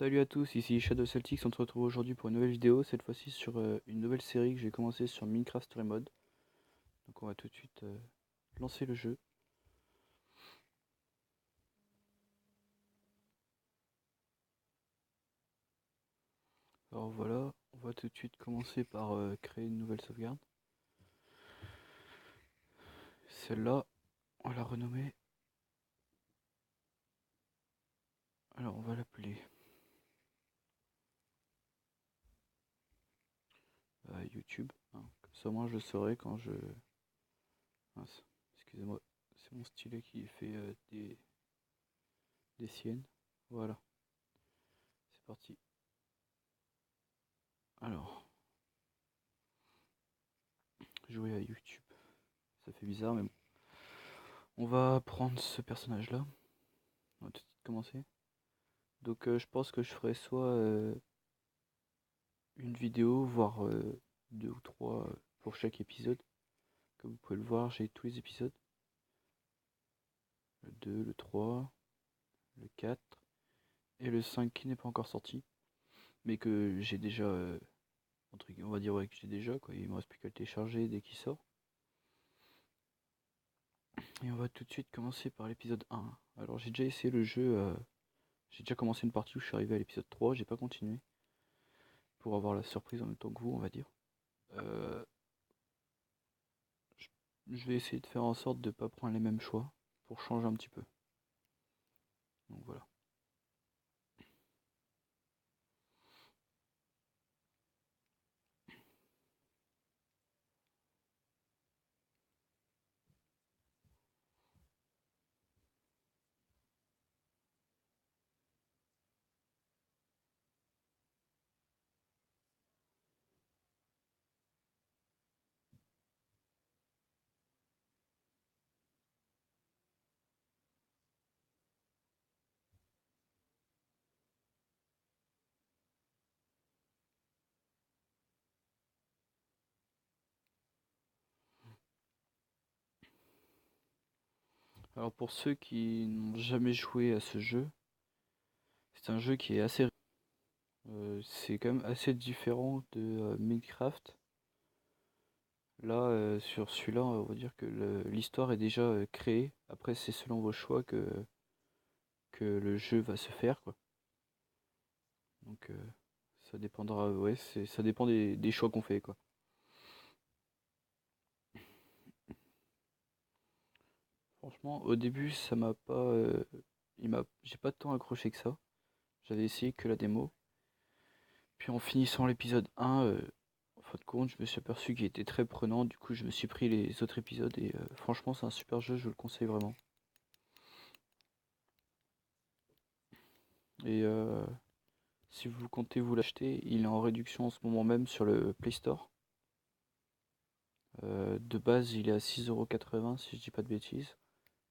Salut à tous, ici Shadow Celtics, on se retrouve aujourd'hui pour une nouvelle vidéo, cette fois-ci sur une nouvelle série que j'ai commencé sur Minecraft Story Mode. Donc on va tout de suite lancer le jeu. Alors voilà, on va tout de suite commencer par créer une nouvelle sauvegarde. Celle-là, on va la renommer. Alors on va l'appeler YouTube. Hein. Comme ça moi je saurai quand je... Mince, excusez-moi, c'est mon stylet qui fait des siennes. Voilà, c'est parti. Alors, jouer à YouTube. Ça fait bizarre mais bon. On va prendre ce personnage-là. On va tout de suite commencer. Donc je pense que je ferai soit une vidéo, voire deux ou trois pour chaque épisode. Comme vous pouvez le voir, j'ai tous les épisodes. Le 2, le 3, le 4 et le 5 qui n'est pas encore sorti. Mais que j'ai déjà, on va dire ouais, que j'ai déjà, quoi. Il me reste plus qu'à le télécharger dès qu'il sort. Et on va tout de suite commencer par l'épisode 1. Alors j'ai déjà essayé le jeu, j'ai déjà commencé une partie où je suis arrivé à l'épisode 3, j'ai pas continué. Pour avoir la surprise en même temps que vous, on va dire. Euh, je vais essayer de faire en sorte de ne pas prendre les mêmes choix pour changer un petit peu. Donc voilà. Alors pour ceux qui n'ont jamais joué à ce jeu, c'est un jeu qui est assez... c'est quand même assez différent de Minecraft. Là, sur celui-là, on va dire que l'histoire est déjà créée. Après, c'est selon vos choix que le jeu va se faire, quoi. Donc ça dépendra, ouais, ça dépend des choix qu'on fait, quoi. Franchement, au début, ça m'a pas... j'ai pas tant accroché que ça. J'avais essayé que la démo. Puis en finissant l'épisode 1, en fin de compte, je me suis aperçu qu'il était très prenant. Du coup, je me suis pris les autres épisodes et franchement, c'est un super jeu, je le conseille vraiment. Et si vous comptez vous l'acheter, il est en réduction en ce moment même sur le Play Store. De base, il est à 6,80€ si je dis pas de bêtises.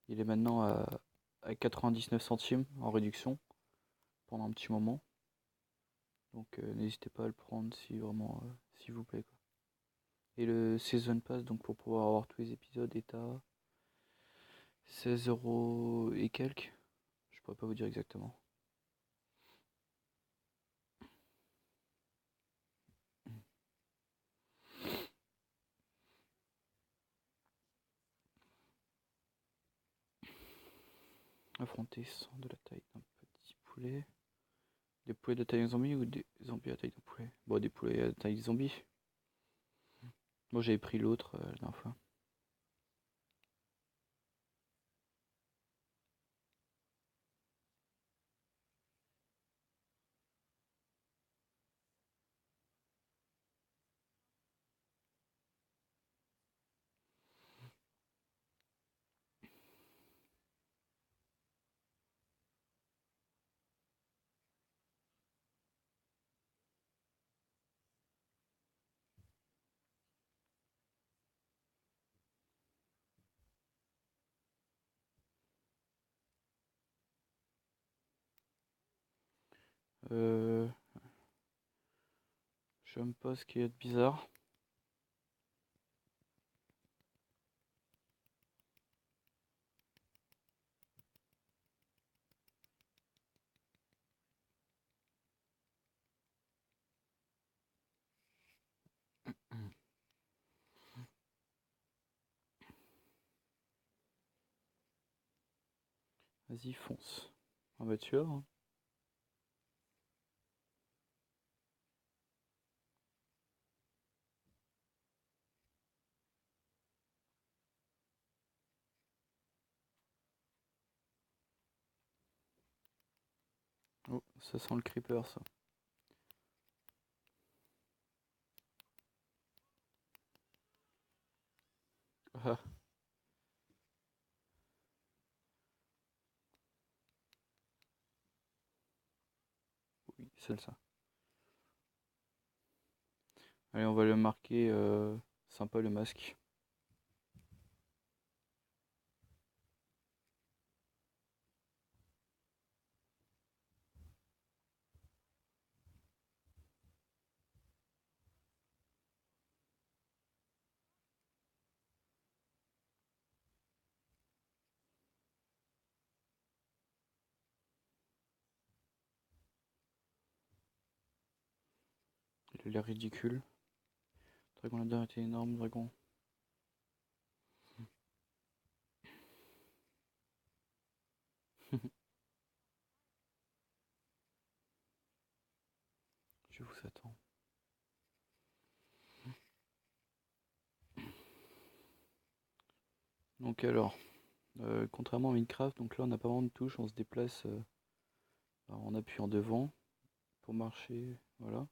Il est maintenant à 99 centimes en réduction pendant un petit moment. Donc n'hésitez pas à le prendre si vraiment, s'il vous plaît, quoi. Et le Season Pass, donc pour pouvoir avoir tous les épisodes, est à 16€ et quelques. Je pourrais pas vous dire exactement. Affronter sans de la taille d'un petit poulet. Des poulets de taille zombie ou des zombies à taille de poulet? Bon, des poulets à taille zombie. Moi j'avais pris l'autre la dernière fois. Euh, J'aime pas ce qu'il y a de bizarre. Vas-y, fonce. On va être sûr, hein. Oh, ça sent le creeper, ça. Ah, oui, c'est ça. Allez, on va le marquer sympa le masque. Il a l'air ridicule. Dragon Ladder était énorme, dragon. Je vous attends. Donc alors, contrairement à Minecraft, donc là on n'a pas vraiment de touche, on se déplace en appuyant devant pour marcher, voilà.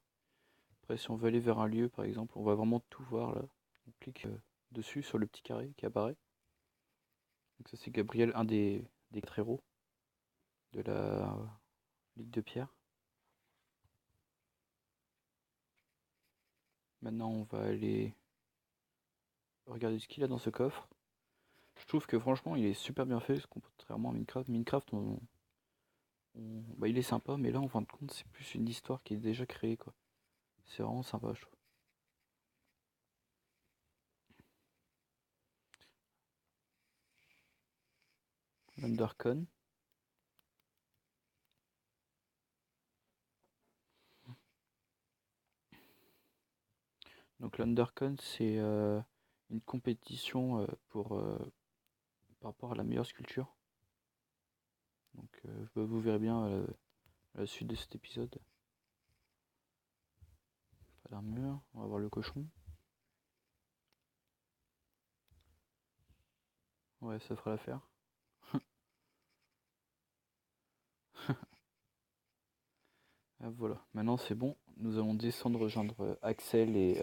Après si on veut aller vers un lieu par exemple, on va vraiment tout voir là. On clique dessus sur le petit carré qui apparaît. Donc ça c'est Gabriel, un des 4 héros de la Ligue de Pierre. Maintenant on va aller regarder ce qu'il a dans ce coffre. Je trouve que franchement il est super bien fait, contrairement à Minecraft. Minecraft bah, il est sympa, mais là en fin de compte c'est plus une histoire qui est déjà créée quoi. C'est vraiment sympa je trouve. L'Undercon. Donc l'Undercon c'est une compétition par rapport à la meilleure sculpture. Donc bah, vous verrez bien à la suite de cet épisode. Pas d'armure, on va voir le cochon. Ouais, ça fera l'affaire. Ah, voilà, maintenant c'est bon. Nous allons descendre rejoindre Axel et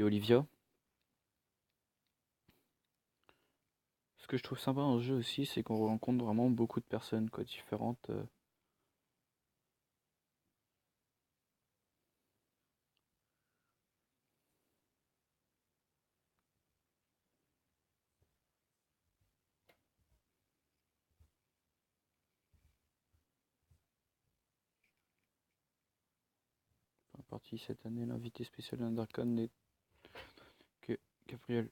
Olivia. Ce que je trouve sympa dans ce jeu aussi, c'est qu'on rencontre vraiment beaucoup de personnes quoi, différentes. En partie cette année, l'invité spécial d'Undercon n'est que Gabriel.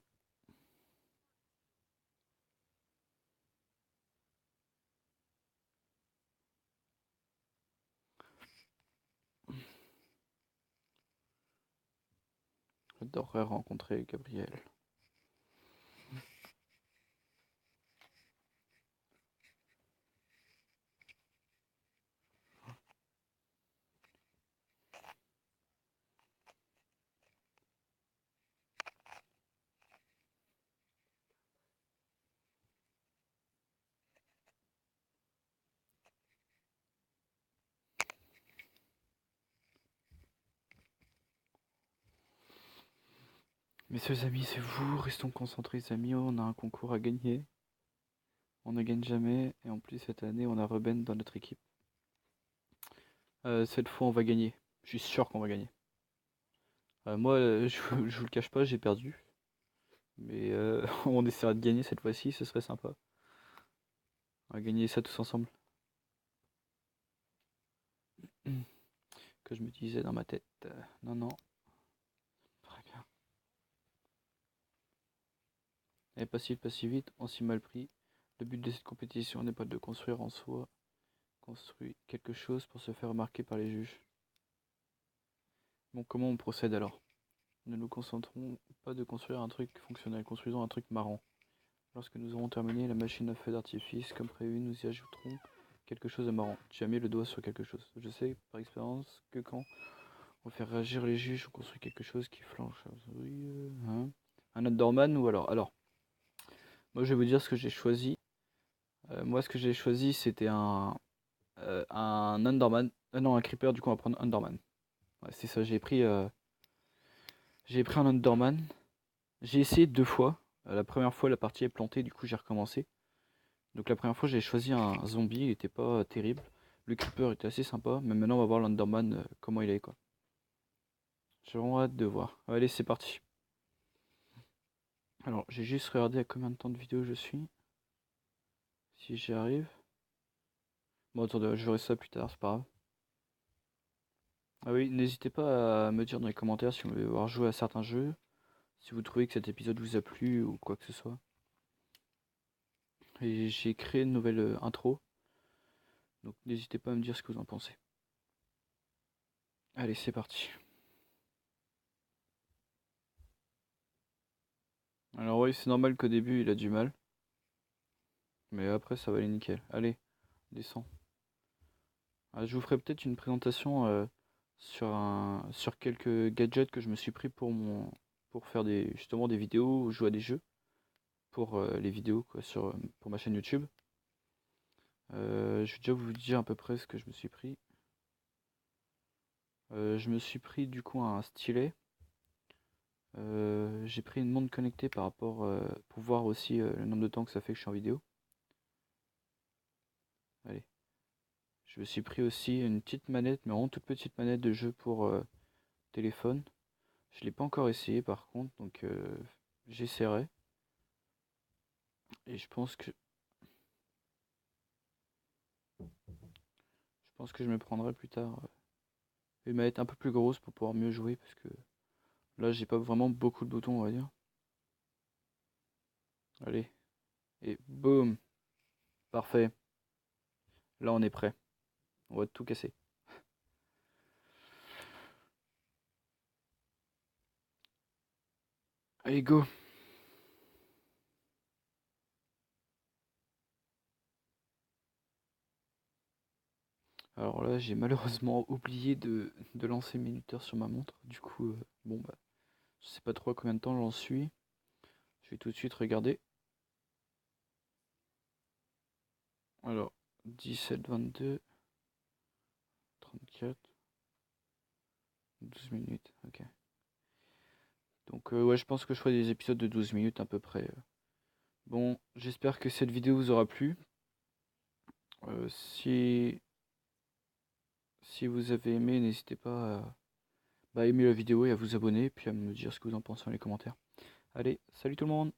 J'adorerais rencontrer Gabriel. Messieurs amis, c'est vous, restons concentrés amis, on a un concours à gagner. On ne gagne jamais, et en plus cette année on a Ruben dans notre équipe. Cette fois on va gagner, je suis sûr qu'on va gagner. Moi, je vous le cache pas, j'ai perdu. Mais on essaiera de gagner cette fois-ci, ce serait sympa. On va gagner ça tous ensemble. Que je me disais dans ma tête. Non, non, très bien. Et pas si vite, on s'y mal pris. Le but de cette compétition n'est pas de construire en soi, construire quelque chose pour se faire remarquer par les juges. Bon, comment on procède alors? Ne nous concentrons pas de construire un truc fonctionnel, construisons un truc marrant. Lorsque nous aurons terminé la machine à feu d'artifice, comme prévu, nous y ajouterons quelque chose de marrant. Tu as mis le doigt sur quelque chose. Je sais par expérience que quand on fait réagir les juges, on construit quelque chose qui flanche. Oui, hein. Un Underman ou alors, moi je vais vous dire ce que j'ai choisi. Moi ce que j'ai choisi c'était un Underman. Non, un Creeper, du coup on va prendre Underman. Ouais, c'est ça, j'ai pris un Underman. J'ai essayé 2 fois. La première fois la partie est plantée, du coup j'ai recommencé. Donc la première fois j'ai choisi un zombie, il était pas terrible. Le Creeper était assez sympa, mais maintenant on va voir l'Underman comment il est quoi. J'ai vraiment hâte de voir. Allez, c'est parti. Alors j'ai juste regardé à combien de temps de vidéo je suis. Si j'y arrive. Bon attendez, je verrai ça plus tard, c'est pas grave. Ah oui, n'hésitez pas à me dire dans les commentaires si vous voulez voir jouer à certains jeux, si vous trouvez que cet épisode vous a plu ou quoi que ce soit. Et j'ai créé une nouvelle intro, donc n'hésitez pas à me dire ce que vous en pensez. Allez, c'est parti. Alors oui, c'est normal qu'au début il a du mal, mais après ça va aller nickel. Allez, descends. Ah, je vous ferai peut-être une présentation sur quelques gadgets que je me suis pris pour faire justement des vidéos ou jouer à des jeux pour les vidéos quoi, pour ma chaîne YouTube. Je vais déjà vous dire à peu près ce que je me suis pris. Je me suis pris du coup un stylet. J'ai pris une montre connectée pour voir aussi le nombre de temps que ça fait que je suis en vidéo. Allez. Je me suis pris aussi une petite manette, mais vraiment toute petite manette de jeu pour téléphone. Je ne l'ai pas encore essayé par contre, donc j'essaierai. Et je pense que je me prendrai plus tard une manette un peu plus grosse pour pouvoir mieux jouer parce que là j'ai pas vraiment beaucoup de boutons on va dire. Allez, et boum, parfait. Là on est prêt. On va tout casser. Allez go. Alors là j'ai malheureusement oublié de lancer mes minuteurs sur ma montre. Du coup bon bah je sais pas trop à combien de temps j'en suis. Je vais tout de suite regarder. Alors 17, 22, 34, 12 minutes, ok. Donc ouais, je pense que je ferai des épisodes de 12 minutes à peu près. Bon, j'espère que cette vidéo vous aura plu. Si vous avez aimé, n'hésitez pas à aimer la vidéo et à vous abonner, puis à me dire ce que vous en pensez dans les commentaires. Allez, salut tout le monde!